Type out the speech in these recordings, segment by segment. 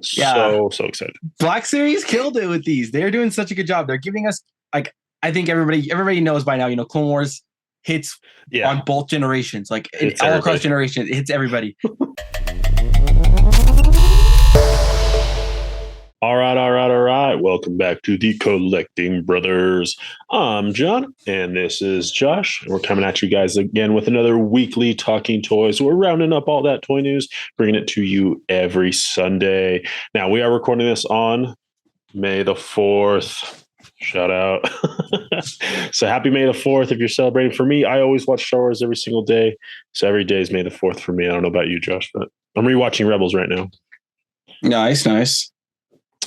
Yeah. So excited. Black Series killed it with these. They're doing such a good job. They're giving us, like, I think everybody knows by now, Clone Wars hits on both generations, like all across generations. It hits everybody. All right. Welcome back to the Collecting Brothers. I'm John, and this is Josh. We're coming at you guys again with another weekly Talking Toys. We're rounding up all that toy news, bringing it to you every Sunday. Now, we are recording this on May the 4th. Shout out. So happy May the 4th if you're celebrating. For me, I always watch Star Wars every single day. So every day is May the 4th for me. I don't know about you, Josh, but I'm rewatching Rebels right now. Nice.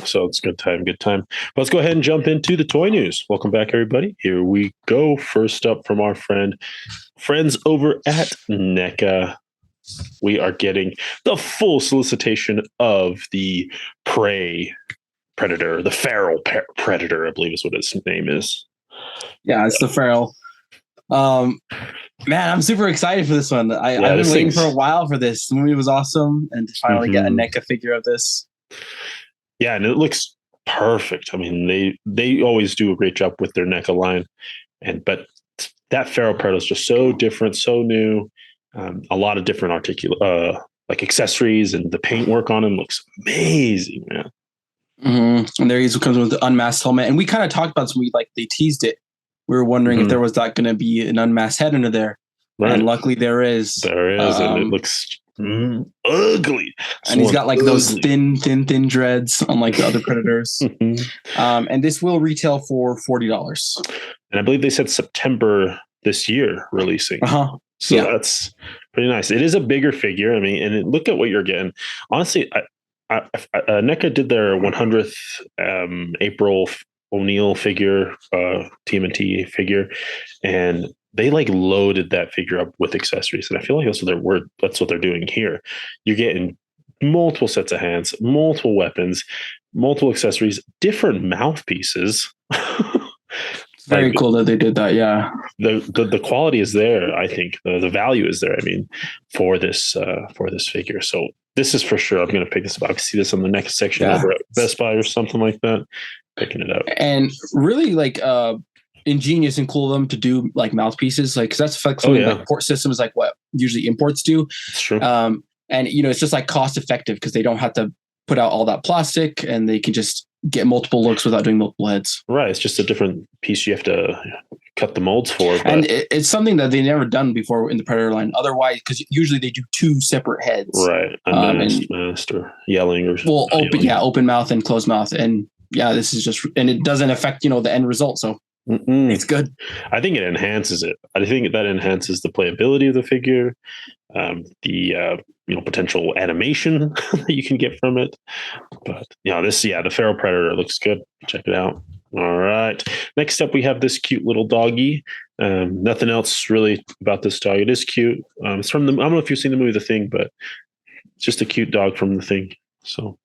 So it's good time. But let's go ahead and jump into the toy news. Welcome back, everybody. Here we go. First up from our friends over at Neca. We are getting the full solicitation of the prey predator, the feral predator, I believe is what his name is. Yeah, it's the feral. Man, I'm super excited for this one. I've been waiting for a while for this. The movie was awesome, and to finally get a Neca figure of this. Yeah, and it looks perfect. I mean, they always do a great job with their Neca line, but that feral predator is just so different, so new. A lot of different like accessories, and the paintwork on him looks amazing, man. And there he comes with the unmasked helmet, and we kind of talked about this when they teased it. We were wondering if there was not going to be an unmasked head under there, right? And luckily there is. And it looks ugly, and he's got those thin dreads, unlike the other predators. And this will retail for $40, and I believe they said September this year releasing. So that's pretty nice. It is a bigger figure. I mean, and look at what you're getting. Honestly, NECA did their 100th April O'Neil figure, TMNT figure, and they loaded that figure up with accessories, and I feel like that's what they're doing here. You're getting multiple sets of hands, multiple weapons, multiple accessories, different mouthpieces. Very cool that they did that. Yeah, the quality is there. I think the value is there. I mean, for this figure. So this is for sure. I'm going to pick this up. I can see this on the next section over at Best Buy or something like that. Picking it up, and really ingenious and cool of them to do mouthpieces, because that's something port system is what usually imports do. It's true. And it's just cost effective because they don't have to put out all that plastic, and they can just get multiple looks without doing multiple heads. Right. It's just a different piece you have to cut the molds for. But and it's something that they never done before in the Predator line. Otherwise, because usually they do two separate heads. Right. Unmasked or yelling or open mouth and closed mouth. And this is just, and it doesn't affect, the end result. So it's good. I think it enhances it. I think that enhances the playability of the figure, the potential animation that you can get from it. But the feral predator looks good. Check it out. All right. Next up, we have this cute little doggy. Nothing else really about this dog. It is cute. It's from I don't know if you've seen the movie The Thing, but it's just a cute dog from The Thing. So,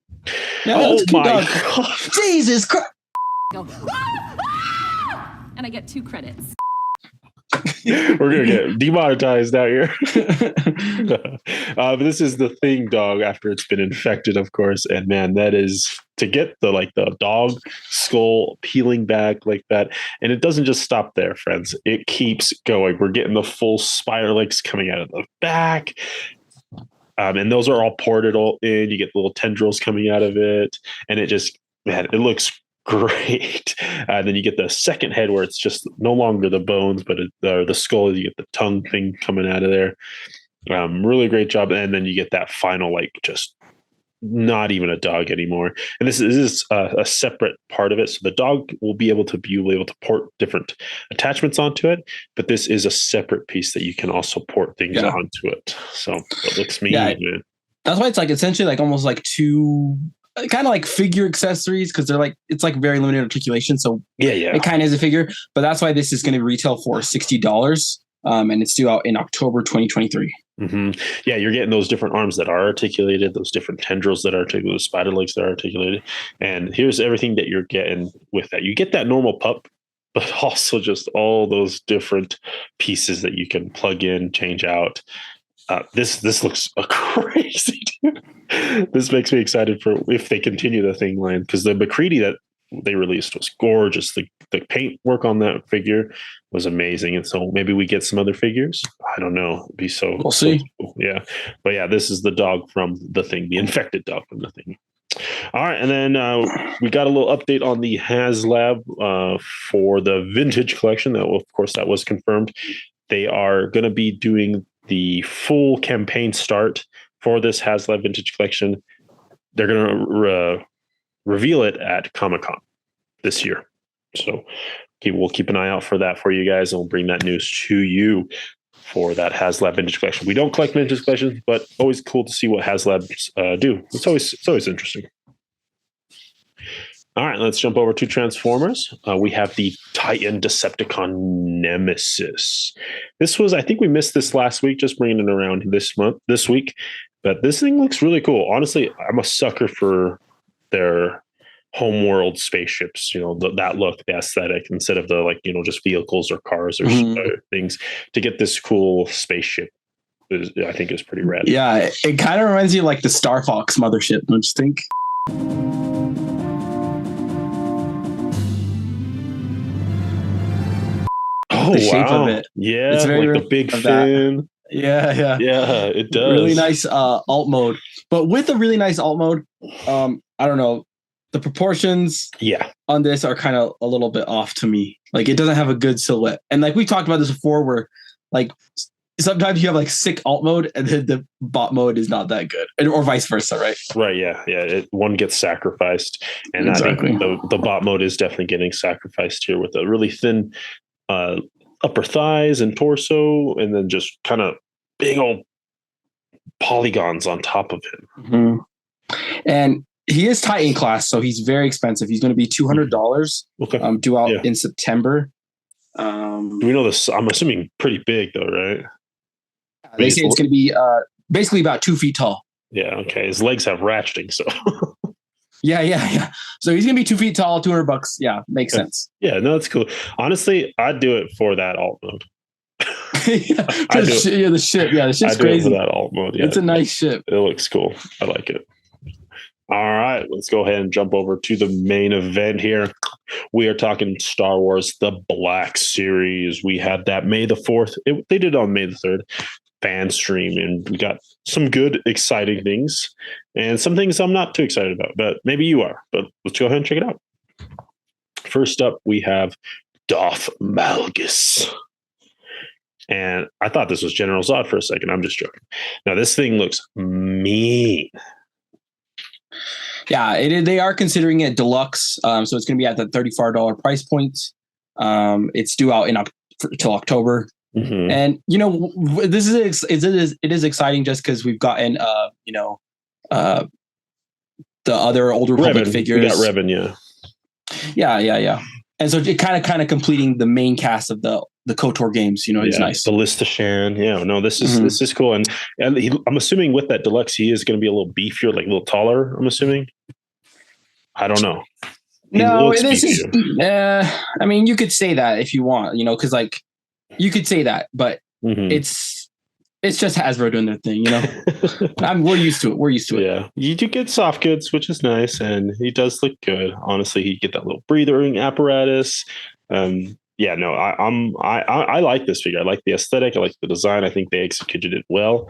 oh my God. Jesus Christ! And I get 2 credits. We're gonna get demonetized out here. But this is The Thing dog after it's been infected, of course. And man, that is to get the dog skull peeling back like that, and it doesn't just stop there, friends. It keeps going. We're getting the full spider legs coming out of the back. And those are all ported all in. You get little tendrils coming out of it, and it looks great. Then you get the second head where it's just no longer the bones, but the skull. You get the tongue thing coming out of there. Really great job. And then you get that final, just not even a dog anymore. And this is a separate part of it. So the dog will be able to port different attachments onto it, but this is a separate piece that you can also port things onto it. So it looks mean. Yeah, that's why it's essentially almost two kind of figure accessories, because they're it's very limited articulation. So it kind of is a figure, but that's why this is going to retail for $60. And it's due out in October 2023. Yeah, you're getting those different arms that are articulated, those different tendrils that are articulated, those spider legs that are articulated. And here's everything that you're getting with that. You get that normal pup, but also just all those different pieces that you can plug in, change out. This looks crazy, dude. This makes me excited for if they continue the thing line, because the McCready that they released was gorgeous. The paint work on that figure was amazing, and so maybe we get some other figures. I don't know. It'd be so. We'll see. Cool. Yeah, but yeah, this is the dog from the thing, the infected dog from the thing. All right, and then we got a little update on the Haslab for the vintage collection. That, of course, that was confirmed. They are going to be doing the full campaign start for this Haslab vintage collection. They're going to reveal it at Comic-Con this year. So we'll keep an eye out for that for you guys, and we'll bring that news to you for that Haslab vintage collection. We don't collect vintage collections, but always cool to see what Haslabs do. It's always interesting. All right, let's jump over to Transformers. We have the Titan Decepticon Nemesis. This was, I think we missed this last week, just bringing it around this week. But this thing looks really cool. Honestly, I'm a sucker for their homeworld spaceships. That look, the aesthetic, instead of the just vehicles or cars or things. To get this cool spaceship, I think is pretty rad. Yeah, it kind of reminds you of like the Star Fox mothership, don't you think? Oh, the shape of it. Yeah, it's very like the big fin. Yeah. Yeah, it does. Really nice alt mode. But with a really nice alt mode, I don't know, the proportions on this are kind of a little bit off to me. Like, it doesn't have a good silhouette. And like we talked about this before, where like sometimes you have like sick alt mode and then the bot mode is not that good, or vice versa, right? Right. Yeah. One gets sacrificed, and exactly. I think the bot mode is definitely getting sacrificed here with a really thin upper thighs and torso, and then just kind of big old polygons on top of him. Mm-hmm. And he is Titan class, so he's very expensive. He's going to be $200. Okay. Due out in September. Do we know this? I'm assuming pretty big though, right? They say it's going to be basically about 2 feet tall. Yeah. Okay. His legs have ratcheting, so. Yeah. So he's gonna be 2 feet tall, $200. Yeah, makes sense. Yeah, no, that's cool. Honestly, I'd do it for that alt mode. The ship. Yeah, the ship's I'd do crazy. It for that alt mode. Yeah, it's a nice ship. It looks cool. I like it. All right, let's go ahead and jump over to the main event here. We are talking Star Wars: The Black Series. We had that May the 4th. They did it on May the 3rd. Fan stream, and we got some good, exciting things, and some things I'm not too excited about, but maybe you are. But let's go ahead and check it out. First up, we have Darth Malgus. And I thought this was General Zod for a second. I'm just joking. Now, this thing looks mean. Yeah, they are considering it deluxe. So it's going to be at the $34 price point. It's due out till October. Mm-hmm. And this it is exciting just because we've gotten the other older Republic figures. We got Revan, yeah. And so it kind of completing the main cast of the KOTOR games. It's nice. The List of Shan. Yeah, no, this is cool. And I'm assuming with that deluxe, he is going to be a little beefier, like a little taller. I'm assuming. I don't know. No, this is. I mean, you could say that if you want, because like. You could say that, but it's just Hasbro doing their thing, we're used to it. Yeah, you do get soft goods, which is nice, and he does look good. Honestly, he get that little breathing apparatus. I like this figure. I like the aesthetic. I like the design. I think they executed it well.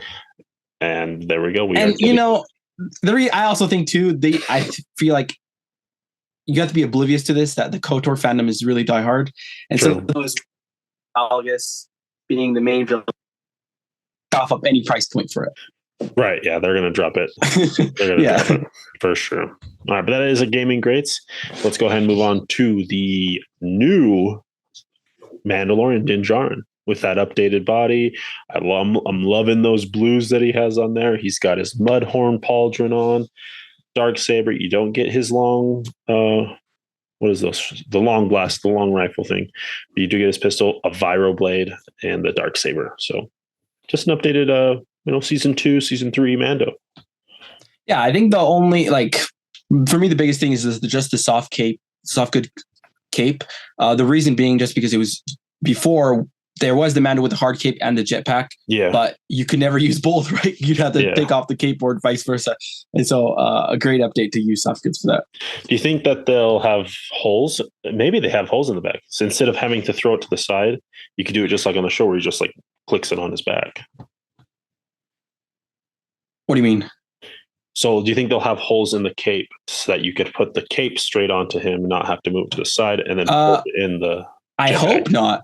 And there we go. I also think too. I feel like you have to be oblivious to this, that the KOTOR fandom is really diehard, and so those. Malgus being the main villain, off up any price point for it. Right, yeah, they're gonna drop it. They're gonna drop it for sure. All right, but that is a gaming greats. Let's go ahead and move on to the new Mandalorian Din Djarin with that updated body. I'm loving those blues that he has on there. He's got his Mudhorn pauldron on, Darksaber. You don't get his long what is those? The long blast, the long rifle thing. But you do get his pistol, a Viro blade, and the Darksaber. So just an updated, season 2, season 3 Mando. Yeah, I think the only, for me, the biggest thing is just the soft good cape. The reason being just because it was before there was the Mando with the hard cape and the jetpack. Yeah. But you could never use both, right? You'd have to take off the cape or vice versa. And so a great update to use SHFiguarts for that. Do you think that they'll have holes? Maybe they have holes in the back. So instead of having to throw it to the side, you could do it just like on the show where he just like clicks it on his back. What do you mean? So do you think they'll have holes in the cape so that you could put the cape straight onto him and not have to move to the side and then put it in the... I hope not.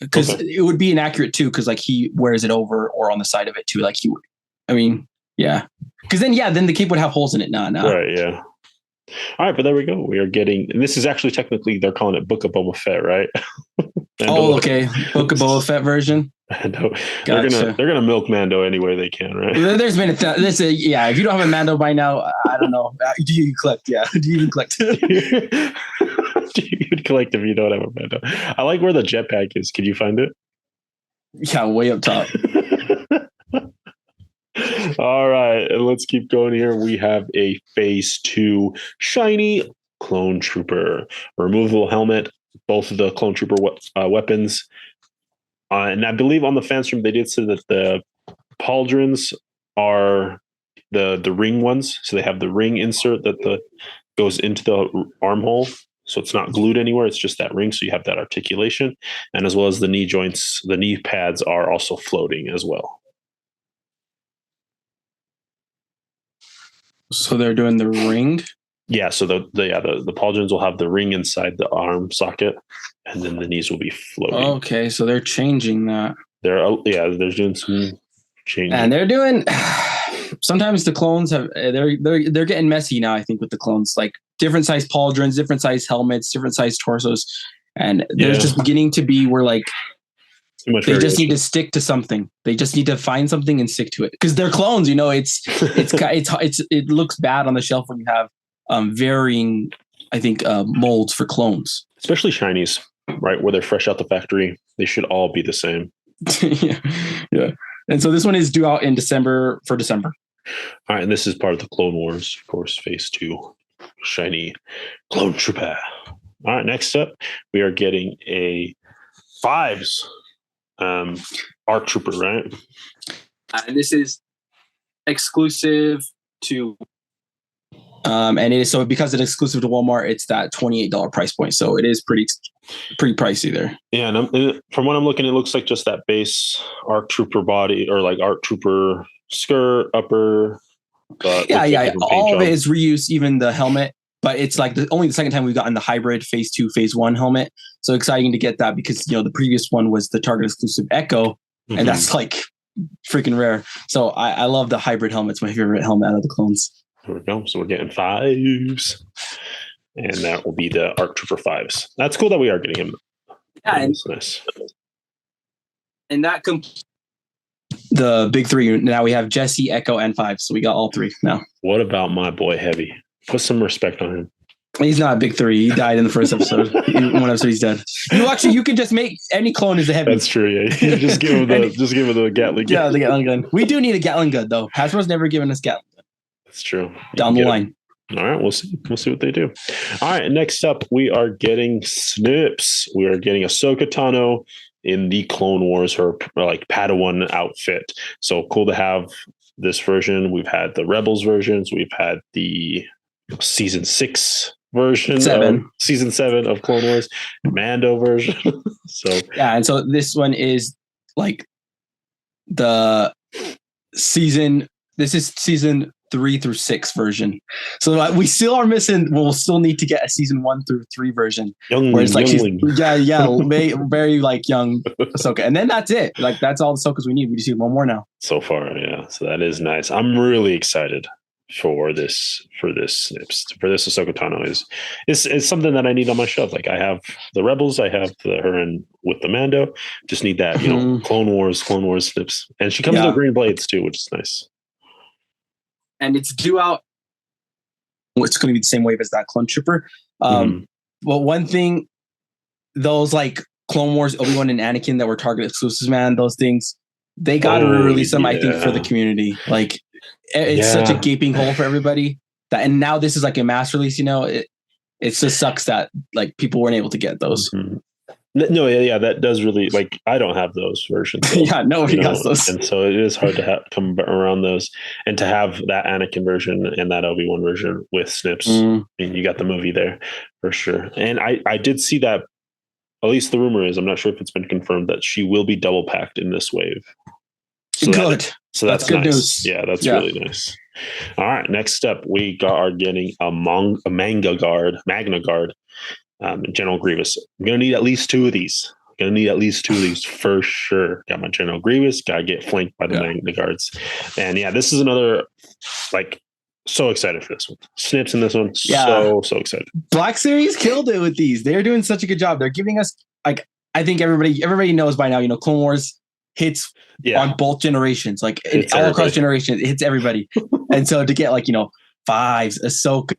Because it would be inaccurate too. Because like he wears it over or on the side of it too. Like he would. I mean, yeah. Because then the cape would have holes in it. Nah. Right. Yeah. All right, but there we go. We are getting, and this is actually technically they're calling it Book of Boba Fett, right? Oh, okay. Book of Boba Fett version. Mando. Gotcha. They're gonna milk Mando any way they can, right? There's been if you don't have a Mando by now, I don't know. Do you collect? Yeah. Do you even collect? Do you even collect if you don't have a Mando? I like where the jetpack is. Can you find it? Yeah, way up top. All right, and let's keep going here. We have a Phase 2 shiny Clone Trooper. Removable helmet, both of the Clone Trooper weapons. And I believe on the Fansroom, they did say that the pauldrons are the ring ones. So they have the ring insert that goes into the armhole. So it's not glued anywhere. It's just that ring. So you have that articulation. And as well as the knee joints, the knee pads are also floating as well. So they're doing the ring? Yeah, so the pauldrons will have the ring inside the arm socket, and then the knees will be floating. Okay, so they're changing that. They're doing some changing. And they're doing. Sometimes the clones they're getting messy now. I think with the clones, like different size pauldrons, different size helmets, different size torsos, and there's just beginning to be where like they just need to stick to something. They just need to find something and stick to it because they're clones. You know, it looks bad on the shelf when you have varying, I think, molds for clones, especially shinies, right? Where they're fresh out the factory, they should all be the same. yeah. And so this one is due out in December. All right, and this is part of the Clone Wars, of course, Phase 2, shiny Clone Trooper. All right, next up, we are getting a 5s ARC Trooper, right? And this is exclusive to. And it is so because it's exclusive to Walmart, it's that $28 price point. So it is pretty pricey there. Yeah, and from what I'm looking, it looks like just that base ARC Trooper body or like ARC Trooper skirt, upper. Yeah. All of it is reuse, even the helmet. But it's like only the second time we've gotten the hybrid Phase 2, Phase 1 helmet. So exciting to get that because the previous one was the Target exclusive Echo, and that's like freaking rare. So I love the hybrid helmets. My favorite helmet out of the clones. There we go. So we're getting 5s. And that will be the ARC Trooper 5s. That's cool that we are getting him. Yeah, that's nice. And that the big 3. Now we have Jesse, Echo, and 5. So we got all 3 now. What about my boy Heavy? Put some respect on him. He's not a big 3. He died in the first episode. One episode, he's dead. You can just make any clone as a Heavy. That's true. Yeah, just give him the Gatling gun. Yeah, the Gatling gun. We do need a Gatling gun though. Hasbro's never given us Gatling gun. That's true. Down the line. All right, we'll see. We'll see what they do. All right, next up, we are getting Snips. We are getting Ahsoka Tano in the Clone Wars, her like Padawan outfit. So cool to have this version. We've had the Rebels versions. We've had the Season 6 version, Season 7 of Clone Wars, Mando version. So yeah, and so this one is like the season. This is Season 3 through 6 version. So we still are missing. We'll still need to get a Season 1 through 3 version. Where it's like very like young Ahsoka, and then that's it. Like that's all the Ahsokas we need. We just need one more now. So far, yeah. So that is nice. I'm really excited for this Snips. For this Ahsoka Tano is something that I need on my shelf. Like I have the Rebels, I have her and with the Mando. Just need that, Clone Wars Snips, and she comes with green blades too, which is nice. And it's due out. It's going to be the same wave as that Clone Trooper. Well, one thing, those like Clone Wars, Obi-Wan and Anakin that were Target exclusives, man, those things, they got to release them, I think, for the community. Like, it's such a gaping hole for everybody. And now this is like a mass release, it just sucks that like people weren't able to get those. No, yeah, that does really like. I don't have those versions. So, yeah, nobody has those, and so it is hard to come around those, and to have that Anakin version and that Obi-Wan version with snips. I mean, you got the movie there for sure. And I did see that. At least the rumor is, I'm not sure if it's been confirmed, that she will be double packed in this wave. So good. That's good nice. News. Yeah, that's really nice. All right, next step, we are getting a Magna Guard, General Grievous. I'm gonna need at least two of these. For sure. Got my General Grievous. Gotta get flanked by the Magna Guards, and this is another like. So excited for this one. Snips in this one. So excited. Black Series killed it with these. They're doing such a good job. They're giving us like I think everybody knows by now. Clone Wars hits on both generations, like all across generations. It hits everybody, and so to get fives, Ahsoka,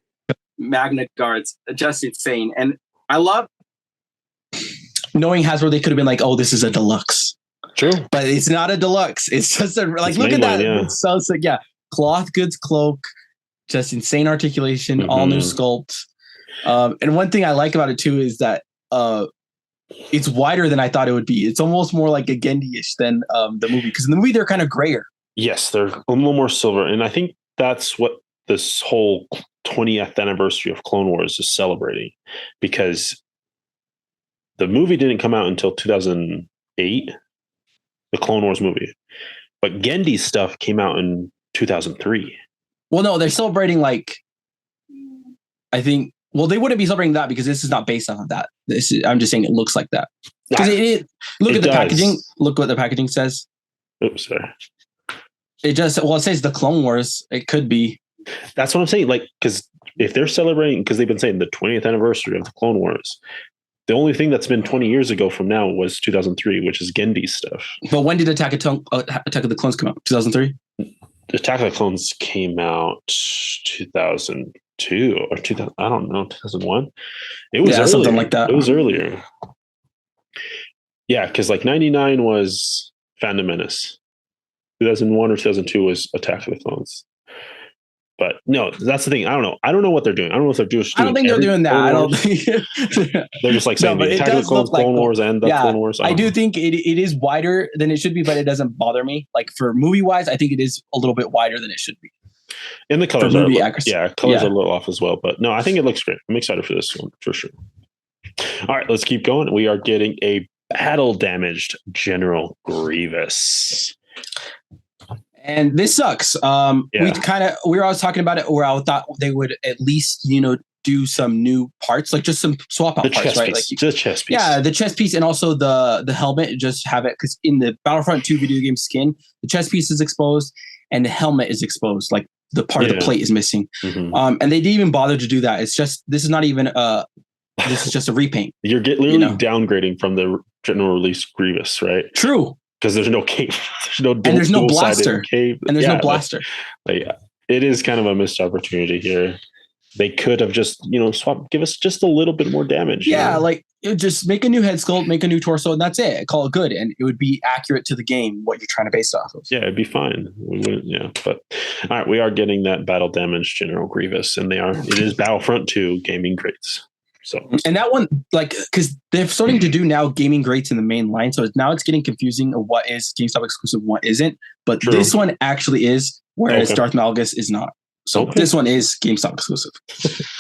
Magna Guards, just insane. And I love knowing Hasbro. They could have been like, "Oh, this is a deluxe." True, but it's not a deluxe. It's just look at that. Yeah. It's so sick. Yeah, cloth goods cloak. Just insane articulation, all new sculpt. And one thing I like about it too is that it's wider than I thought it would be. It's almost more like a Gendy-ish than the movie, because in the movie they're kind of grayer. Yes, they're a little more silver, and I think that's what this whole 20th anniversary of Clone Wars is celebrating, because the movie didn't come out until 2008, the Clone Wars movie, but Gendy's stuff came out in 2003. Well, no, they're celebrating I think. Well, they wouldn't be celebrating that because this is not based off of that. I'm just saying it looks like that. Because look at the packaging. Look what the packaging says. Oops, sorry. It says the Clone Wars. It could be. That's what I'm saying. Like, because if they're celebrating, because they've been saying the 20th anniversary of the Clone Wars, the only thing that's been 20 years ago from now was 2003, which is Gendy's stuff. But when did Attack of the Clones come out? 2003. Attack of the Clones came out 2002 or 2000. I don't know, 2001. It was something like that. It was earlier. Yeah, because 99 was Phantom Menace. 2001 or 2002 was Attack of the Clones. But no, that's the thing. I don't know. I don't know what they're doing. I don't know if they're doing. I don't think they're doing that. I don't think they're just saying the Attack of the Clones, Clone Wars, and the Clone Wars. I do think it is wider than it should be, but it doesn't bother me. Like for movie wise, I think it is a little bit wider than it should be. And the colors are a little off as well. But no, I think it looks great. I'm excited for this one for sure. All right, let's keep going. We are getting a battle damaged General Grievous. And this sucks. We were always talking about it where I thought they would at least, do some new parts, like just some swap out parts, right? Like the chest piece. Yeah, the chest piece and also the helmet, just have it, because in the Battlefront 2 video game skin, the chest piece is exposed and the helmet is exposed. Like the part of the plate is missing. Mm-hmm. And they didn't even bother to do that. It's just, this is not even this is just a repaint. You're literally downgrading from the general release Grievous, right? True. Because there's no cape, there's no blaster, cape, and there's no blaster. It is kind of a missed opportunity here. They could have just, give us just a little bit more damage. Yeah, just make a new head sculpt, make a new torso, and that's it. Call it good, and it would be accurate to the game, what you're trying to base it off of. Yeah, it'd be fine. We wouldn't, but all right, we are getting that battle damage General Grievous, and it is Battlefront 2 gaming grades. So, and that one, because they're starting to do now gaming greats in the main line, so now it's getting confusing of what is GameStop exclusive and what isn't. But this one actually is, whereas Darth Malgus is not. So this one is GameStop exclusive.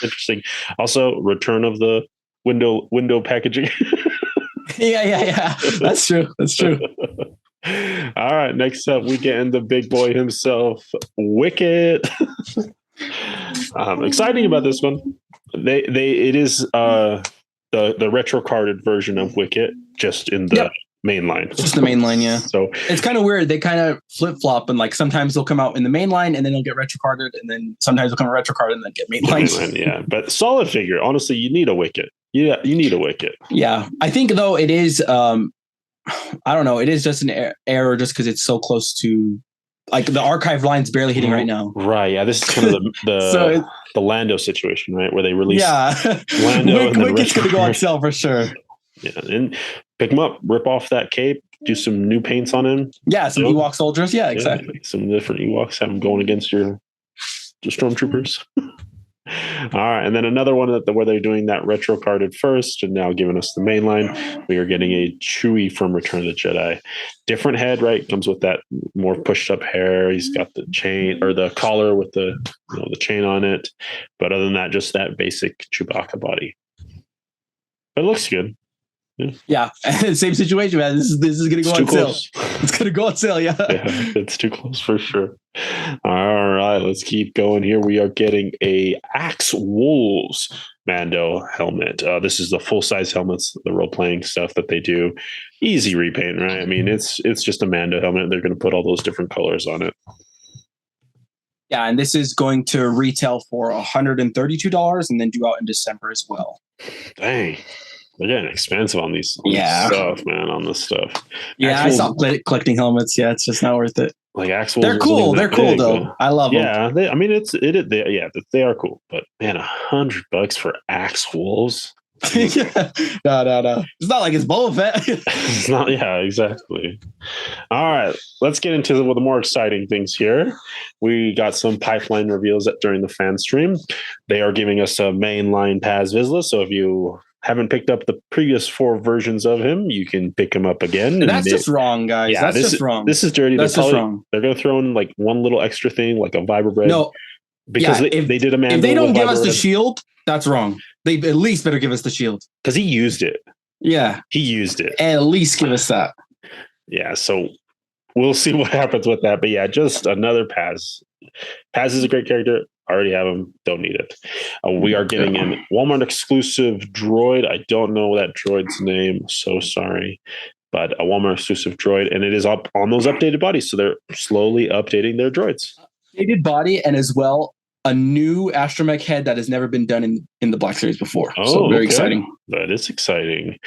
Interesting. Also, return of the window packaging. Yeah. That's true. All right. Next up, we get in the big boy himself, Wicket. Exciting about this one. It is the retro carded version of Wicket, just in the main line. Just the main line, yeah. So it's kind of weird. They kind of flip flop, and sometimes they'll come out in the main line, and then they'll get retro carded, and then sometimes they'll come retro carded and then get main line. Yeah, but solid figure. Honestly, you need a Wicket. Yeah, you need a Wicket. Yeah, I think though it is. I don't know. It is just an error, just because it's so close to. The archive line's barely hitting right now. Right. Yeah. This is kind of the Lando situation, right? Where they release Lando. Wicket's going to go on sale for sure. Yeah. And pick him up, rip off that cape, do some new paints on him. Yeah. Some Ewok soldiers. Yeah, exactly. Some different Ewoks, have them going against your stormtroopers. All right, and then another one where they're doing that retro carded first, and now giving us the main line. We are getting a Chewie from Return of the Jedi. Different head, right? Comes with that more pushed up hair. He's got the chain or the collar with the the chain on it. But other than that, just that basic Chewbacca body. But it looks good. Yeah, same situation, man. This is gonna go on sale. It's gonna go on sale. Yeah, it's too close for sure. All right, let's keep going here. We are getting a Axe Wolves Mando helmet. This is the full size helmets, the role playing stuff that they do. Easy repaint, right? I mean, it's just a Mando helmet. They're going to put all those different colors on it. Yeah, and this is going to retail for $132 and then due out in December as well. Dang. They're getting expensive on these stuff, man, on this stuff. Yeah, I stopped collecting helmets. Yeah, it's just not worth it. Like Axe They're cool. They're cool, though. I love them. Yeah, they are cool. But, man, $100 for Axe Wolves? No. It's not like it's Boba Fett. It's not. Yeah, exactly. All right, let's get into the more exciting things here. We got some pipeline reveals during the fan stream. They are giving us a mainline Paz Vizsla. So if you haven't picked up the previous 4 versions of him, you can pick him up again. That's just wrong, guys. Yeah, that's just wrong. This is dirty. That's just wrong. They're going to throw in like one little extra thing, like a Vibra bread. No, because they did a Mando. If they don't give us the shield, that's wrong. They at least better give us the shield because he used it. Yeah, he used it. At least give us that. Yeah, so we'll see what happens with that. But yeah, just another Paz. Paz is a great character. Already have him. Don't need it. We are getting an Walmart exclusive droid. I don't know that droid's name. So sorry. But a Walmart exclusive droid. And it is up on those updated bodies. So they're slowly updating their droids. Updated body and as well a new astromech head that has never been done in the Black Series before. So very exciting. That is exciting.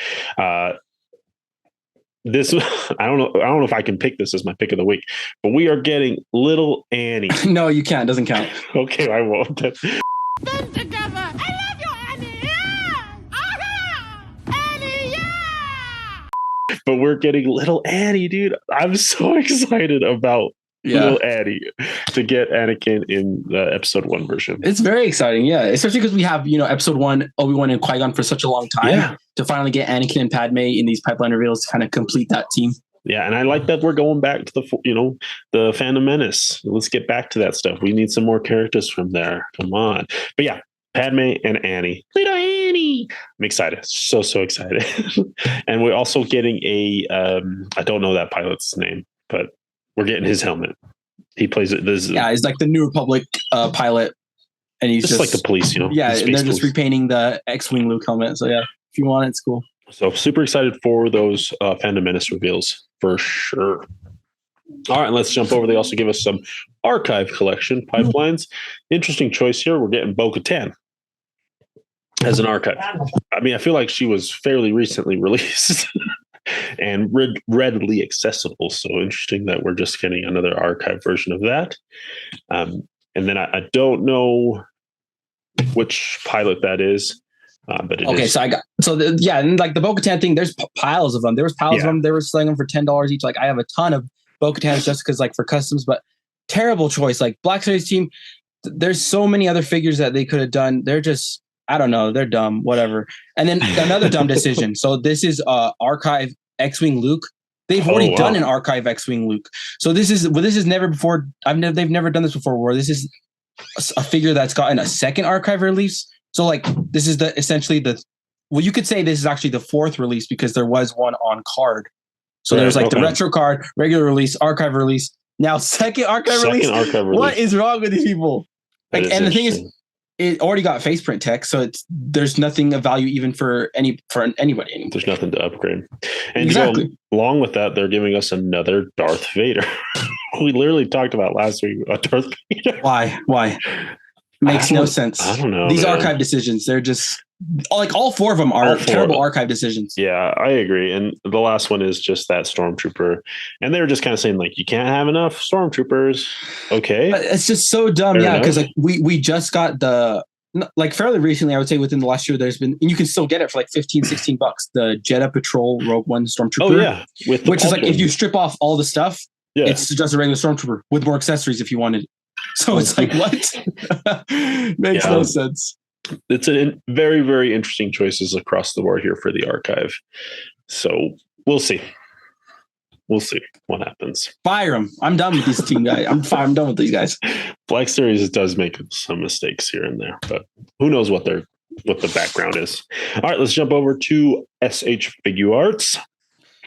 This I don't know if I can pick this as my pick of the week, but we are getting Little Annie. No, you can't. Doesn't count. Okay, I won't. Been together. I love you, Annie. Yeah. Annie, yeah. But we're getting Little Annie, dude. I'm so excited about Little Annie to get Anakin in the episode 1 version. It's very exciting, yeah. Especially because we have, episode 1, Obi-Wan and Qui-Gon for such a long time. Yeah. To finally get Anakin and Padme in these pipeline reveals to kind of complete that team. Yeah, and I like that we're going back to the Phantom Menace. Let's get back to that stuff. We need some more characters from there. Come on. But yeah, Padme and Annie. Little Annie. I'm excited. So excited. And we're also getting I don't know that pilot's name, but we're getting his helmet. He plays it. He's like the New Republic pilot. And he's just like the police, Yeah, and they're just repainting the X-Wing Luke helmet. So yeah, if you want it, it's cool. So super excited for those Phantom Menace reveals for sure. All right, let's jump over. They also give us some archive collection pipelines. Interesting choice here. We're getting Bo-Katan as an archive. I mean, I feel like she was fairly recently released and readily accessible. So interesting that we're just getting another archive version of that. And then I don't know which pilot that is. But it is. And like the Bo-Katan thing, there's piles of them. There was piles of them. They were selling them for $10 each. Like I have a ton of Bo-Katans just because like for customs, but terrible choice. Like Black Series team, there's so many other figures that they could have done. They're just, I don't know, they're dumb, whatever. And then another dumb decision. So this is archive X-Wing Luke. They've already done an archive X-Wing Luke. So this is never before. They've never done this before. Where this is a figure that's gotten a second archive release. So like this is you could say this is actually the 4th release because there was one on card. So there's like the retro card, regular release, archive release. Now second archive release. What is wrong with these people? Like, and the thing is, it already got faceprint tech, so there's nothing of value even for anybody anymore. There's nothing to upgrade. And exactly. Along with that, they're giving us another Darth Vader. We literally talked about last week about Darth Vader. Why? Makes no sense. I don't know. These archive decisions, they're just like all 4 of them are terrible archive decisions. Yeah, I agree. And the last one is just that Stormtrooper. And they were just kind of saying like, you can't have enough Stormtroopers. Okay. But it's just so dumb. Fair enough. Because like we just got like fairly recently, I would say within the last year, there's been, and you can still get it for like $15-16, the Jedi Patrol Rogue One Stormtrooper. Oh yeah. Which is like, if you strip off all the stuff, it's just a regular Stormtrooper with more accessories if you wanted. So it's like, what? Makes no sense. It's a very, very interesting choices across the board here for the archive. So we'll see. We'll see what happens. Fire them. I'm done with this team guy. I'm done with these guys. Black Series does make some mistakes here and there, but who knows what the background is. All right, let's jump over to S.H.Figuarts.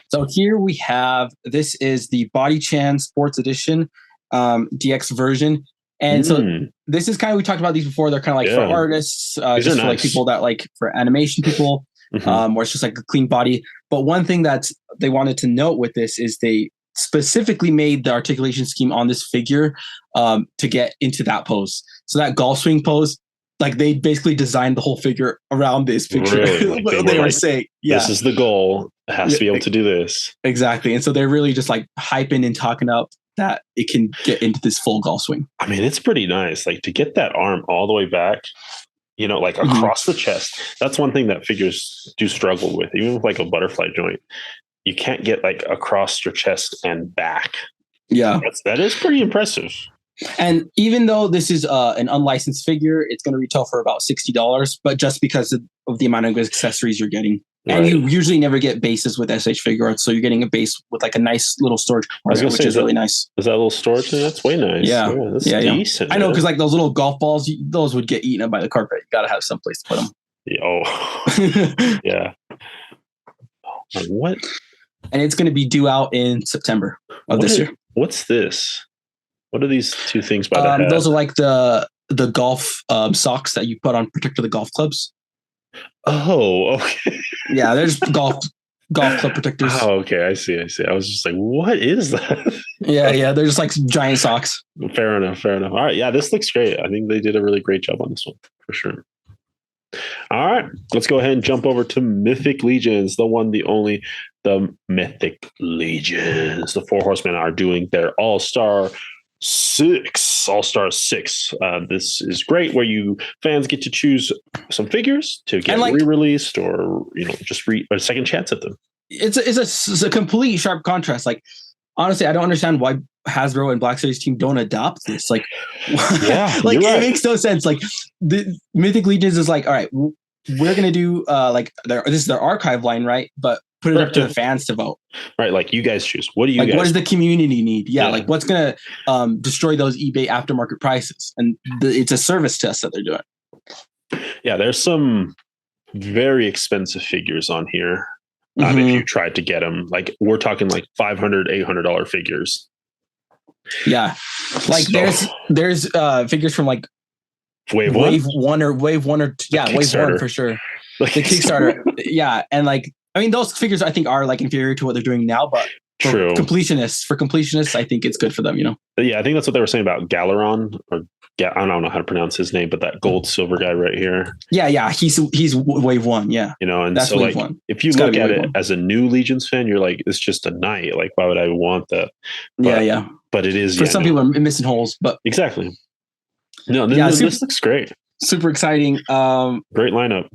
So here we have, this is the Body Chan Sports Edition DX version. And so this is kind of, we talked about these before. They're kind of like for artists, just for like people that like for animation people, where it's just like a clean body. But one thing that they wanted to note with this is they specifically made the articulation scheme on this figure to get into that pose. So that golf swing pose, like they basically designed the whole figure around this figure. Really? Like they were saying, this is the goal. It has to be able to do this. Exactly. And so they're really just like hyping and talking up that it can get into this full golf swing. I mean, it's pretty nice. Like to get that arm all the way back, you know, like across the chest. That's one thing that figures do struggle with, even with like a butterfly joint. You can't get like across your chest and back. Yeah. That is pretty impressive. And even though this is an unlicensed figure, it's going to retail for about $60, but just because of the amount of accessories you're getting. And you usually never get bases with S.H.Figuarts, so you're getting a base with like a nice little storage compartment, which is really nice. Is that a little storage thing? That's way nice. Yeah. That's decent. I know, because like those little golf balls, those would get eaten up by the carpet. You got to have some place to put them. Oh, yeah. What? And it's going to be due out in September of this year. What's this? What are these two things by the head? Those are like the golf socks that you put on particular the golf clubs. Oh, okay. Yeah, there's golf club protectors. Oh, okay. I see. I was just like, what is that? Yeah. They're just like giant socks. Fair enough. All right. Yeah, this looks great. I think they did a really great job on this one for sure. All right. Let's go ahead and jump over to Mythic Legions, the one, the only, the Mythic Legions. The Four Horsemen are doing their All-Star 6. This is great where you fans get to choose some figures to get like, re-released or just a second chance at them. It's a complete sharp contrast. Like honestly, I don't understand why Hasbro and Black Series team don't adopt this. Like, yeah, like it makes no sense. Like the Mythic Legions is like, all right, we're gonna do this is their archive line, right? But put it up to the fans to vote. Right, like you guys choose. What do you guys? What does the community need? Yeah, like what's gonna destroy those eBay aftermarket prices? And it's a service to us that they're doing. Yeah, there's some very expensive figures on here. If you tried to get them, like we're talking like $500, $800 figures. Yeah, like there's figures from like Wave one or Wave 1 for sure. The Kickstarter, yeah, and like I mean those figures I think are like inferior to what they're doing now, but for completionists, I think it's good for them. Yeah, I think that's what they were saying about Galeron or. Yeah, I don't know how to pronounce his name, but that gold silver guy right here. Yeah, he's Wave 1. Yeah, and that's so Wave like 1. if you look at it as a new Legions fan, you're like, it's just a knight. Like, why would I want that? But, but it is for some people are missing holes. But exactly. No, this looks great. Super exciting. Great lineup.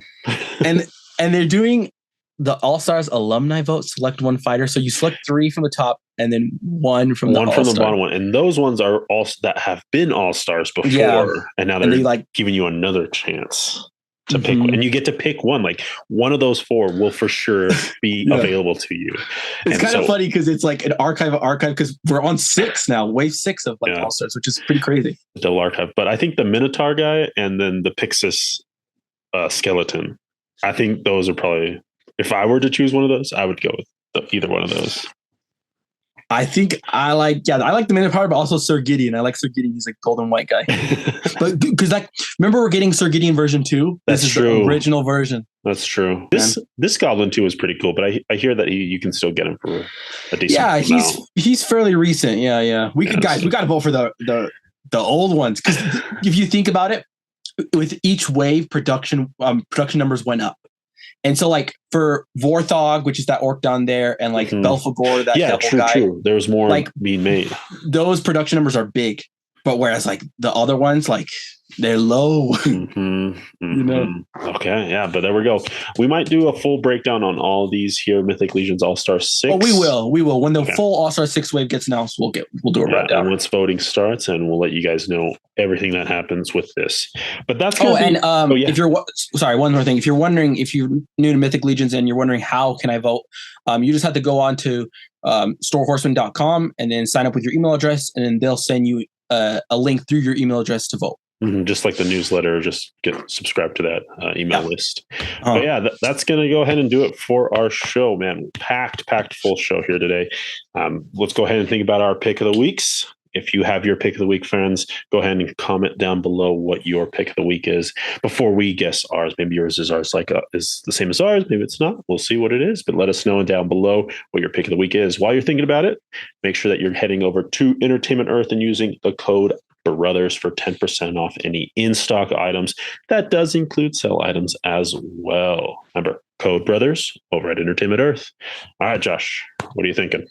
and they're doing the All-Stars alumni vote. Select one fighter. So you select 3 from the top. And then one from the bottom one, and those ones are all that have been All-Stars before, and now they're like giving you another chance to pick one. And you get to pick one. Like one of those 4 will for sure be available to you. It's kind of funny because it's like an archive because we're on 6 now, Wave 6 of like All-Stars, which is pretty crazy. Still archive, but I think the Minotaur guy and then the Pixis skeleton. I think those are probably. If I were to choose one of those, I would go with either one of those. I think I like the Minotaur, but also Sir Gideon. I like Sir Gideon. He's a golden white guy. But because remember we're getting Sir Gideon version 2. This is true. The original version. That's true. This Goblin 2 is pretty cool, but I hear that you can still get him for a decent. Yeah, he's fairly recent. Yeah. We got to vote for the old ones because if you think about it, with each wave production numbers went up. And so, like for Vorthog, which is that orc down there, and like Belphegor, that devil guy, true. There's more being made. Those production numbers are big, but whereas like the other ones, like They're low. You know. Okay, yeah, but there we go. We might do a full breakdown on all these here. Mythic Legions All-Star 6. Oh, we will. When the full All-Star 6 wave gets announced, we'll do a rundown. And once voting starts, and we'll let you guys know everything that happens with this. But that's if you're one more thing. If you're wondering, if you're new to Mythic Legions and you're wondering how can I vote, you just have to go on to storehorseman.com and then sign up with your email address, and then they'll send you a link through your email address to vote. Just like the newsletter, just get subscribed to that email list. But yeah, that's going to go ahead and do it for our show, man. Packed full show here today. Let's go ahead and think about our pick of the weeks. If you have your pick of the week, friends, go ahead and comment down below what your pick of the week is before we guess ours. Maybe yours is is the same as ours. Maybe it's not. We'll see what it is. But let us know down below what your pick of the week is. While you're thinking about it, make sure that you're heading over to Entertainment Earth and using the code BROTHERS for 10% off any in-stock items. That does include sell items as well. Remember, code BROTHERS over at Entertainment Earth. All right, Josh, what are you thinking?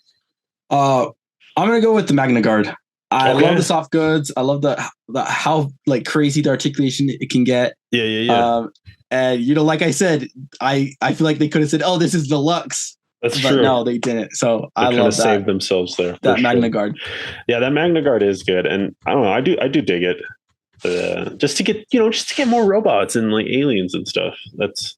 I'm going to go with the Magna Guard. I love the soft goods. I love the how like crazy the articulation it can get. Yeah. And like I said, I feel like they could have said, "Oh, this is deluxe." That's true. No, they didn't. So they I love that. Saved themselves there. That Magna Guard. Yeah, that Magna Guard is good, and I don't know. I do dig it. Just to get more robots and like aliens and stuff. That's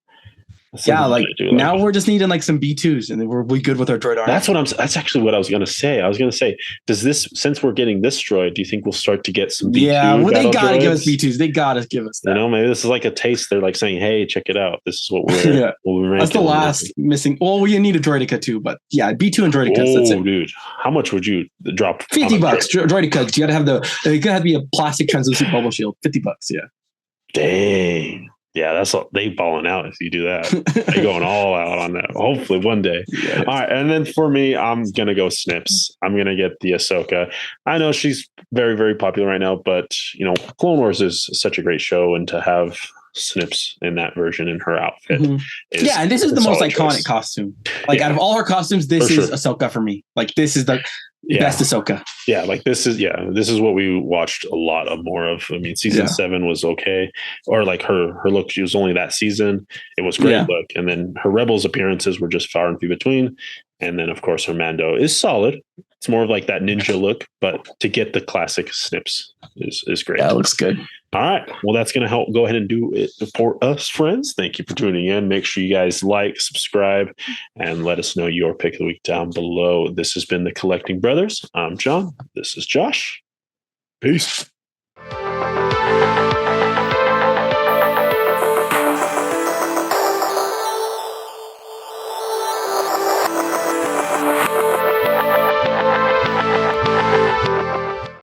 now we're just needing like some B2s, and then we'll be good with our droid army. That's actually what I was going to say. I was going to say, does this, since we're getting this droid, do you think we'll start to get some B2? Yeah, well, they got to give us B2s. They got to give us that. Maybe this is like a taste. They're like saying, "Hey, check it out. This is what we're That's the last missing. Well, we need a Droidica too, but yeah, B2 and Droidicas. That's it, dude. How much would you drop? $50. Droidicas. You got to have it got to be a plastic translucent bubble shield. $50. Yeah. Dang. Yeah, that's they balling out if you do that. They're going all out on that. Hopefully one day. Yes. All right, and then for me, I'm gonna go Snips. I'm gonna get the Ahsoka. I know she's very, very popular right now, but Clone Wars is such a great show, and to have Snips in that version in her outfit. And this is the most iconic costume. Like out of all her costumes, this is Ahsoka for me. Like this is the best Ahsoka. Yeah, like this is what we watched a lot of more of. I mean, season 7 was okay, or like her look. She was only that season. It was great look, and then her Rebels appearances were just far and few between. And then of course her Mando is solid. It's more of like that ninja look, but to get the classic Snips is great. That looks good. All right. Well, that's going to help go ahead and do it for us, friends. Thank you for tuning in. Make sure you guys like, subscribe, and let us know your pick of the week down below. This has been the Collecting Brothers. I'm John. This is Josh. Peace.